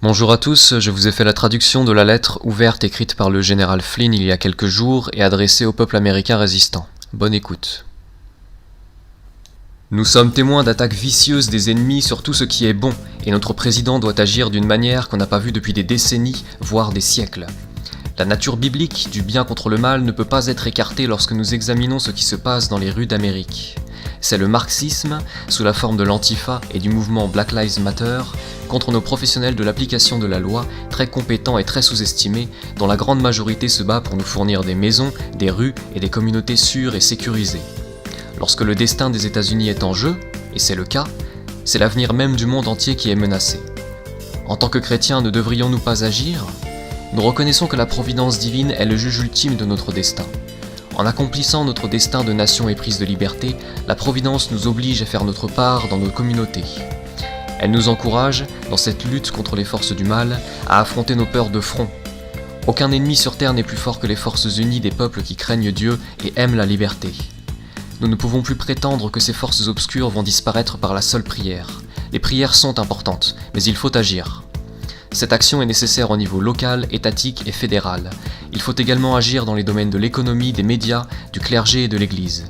Bonjour à tous, je vous ai fait la traduction de la lettre ouverte écrite par le général Flynn il y a quelques jours et adressée au peuple américain résistant. Bonne écoute. Nous sommes témoins d'attaques vicieuses des ennemis sur tout ce qui est bon, et notre président doit agir d'une manière qu'on n'a pas vue depuis des décennies, voire des siècles. La nature biblique du bien contre le mal ne peut pas être écartée lorsque nous examinons ce qui se passe dans les rues d'Amérique. C'est le marxisme, sous la forme de l'Antifa et du mouvement Black Lives Matter, contre nos professionnels de l'application de la loi, très compétents et très sous-estimés, dont la grande majorité se bat pour nous fournir des maisons, des rues et des communautés sûres et sécurisées. Lorsque le destin des États-Unis est en jeu, et c'est le cas, c'est l'avenir même du monde entier qui est menacé. En tant que chrétiens, ne devrions-nous pas agir ? Nous reconnaissons que la providence divine est le juge ultime de notre destin. En accomplissant notre destin de nation éprise de liberté, la providence nous oblige à faire notre part dans nos communautés. Elle nous encourage, dans cette lutte contre les forces du mal, à affronter nos peurs de front. Aucun ennemi sur terre n'est plus fort que les forces unies des peuples qui craignent Dieu et aiment la liberté. Nous ne pouvons plus prétendre que ces forces obscures vont disparaître par la seule prière. Les prières sont importantes, mais il faut agir. Cette action est nécessaire au niveau local, étatique et fédéral. Il faut également agir dans les domaines de l'économie, des médias, du clergé et de l'Église.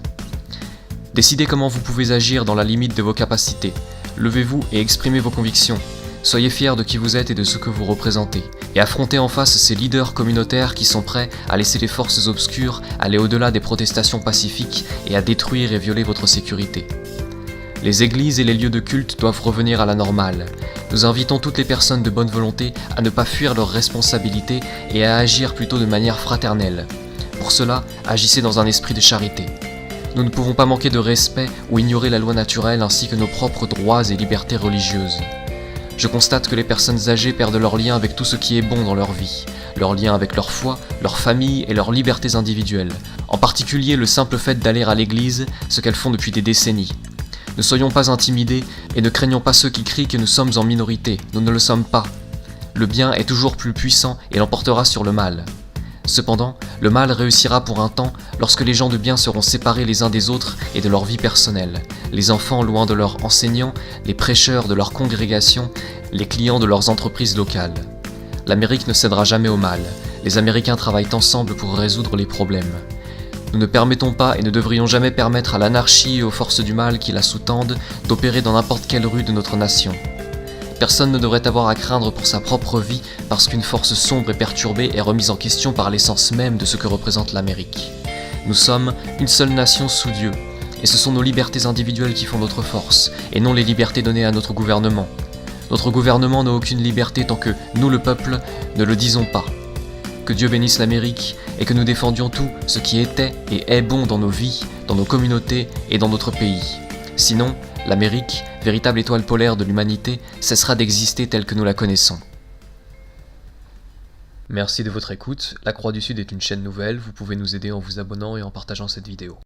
Décidez comment vous pouvez agir dans la limite de vos capacités. Levez-vous et exprimez vos convictions. Soyez fiers de qui vous êtes et de ce que vous représentez. Et affrontez en face ces leaders communautaires qui sont prêts à laisser les forces obscures aller au-delà des protestations pacifiques et à détruire et violer votre sécurité. Les églises et les lieux de culte doivent revenir à la normale. Nous invitons toutes les personnes de bonne volonté à ne pas fuir leurs responsabilités et à agir plutôt de manière fraternelle. Pour cela, agissez dans un esprit de charité. Nous ne pouvons pas manquer de respect ou ignorer la loi naturelle ainsi que nos propres droits et libertés religieuses. Je constate que les personnes âgées perdent leur lien avec tout ce qui est bon dans leur vie, leur lien avec leur foi, leur famille et leurs libertés individuelles, en particulier le simple fait d'aller à l'église, ce qu'elles font depuis des décennies. Ne soyons pas intimidés et ne craignons pas ceux qui crient que nous sommes en minorité, nous ne le sommes pas. Le bien est toujours plus puissant et l'emportera sur le mal. Cependant, le mal réussira pour un temps lorsque les gens de bien seront séparés les uns des autres et de leur vie personnelle, les enfants loin de leurs enseignants, les prêcheurs de leur congrégation, les clients de leurs entreprises locales. L'Amérique ne cédera jamais au mal, les Américains travaillent ensemble pour résoudre les problèmes. Nous ne permettons pas et ne devrions jamais permettre à l'anarchie et aux forces du mal qui la sous-tendent d'opérer dans n'importe quelle rue de notre nation. Personne ne devrait avoir à craindre pour sa propre vie parce qu'une force sombre et perturbée est remise en question par l'essence même de ce que représente l'Amérique. Nous sommes une seule nation sous Dieu, et ce sont nos libertés individuelles qui font notre force, et non les libertés données à notre gouvernement. Notre gouvernement n'a aucune liberté tant que nous, le peuple, ne le disons pas. Que Dieu bénisse l'Amérique et que nous défendions tout ce qui était et est bon dans nos vies, dans nos communautés et dans notre pays. Sinon, l'Amérique, véritable étoile polaire de l'humanité, cessera d'exister telle que nous la connaissons. Merci de votre écoute. La Croix du Sud est une chaîne nouvelle, vous pouvez nous aider en vous abonnant et en partageant cette vidéo.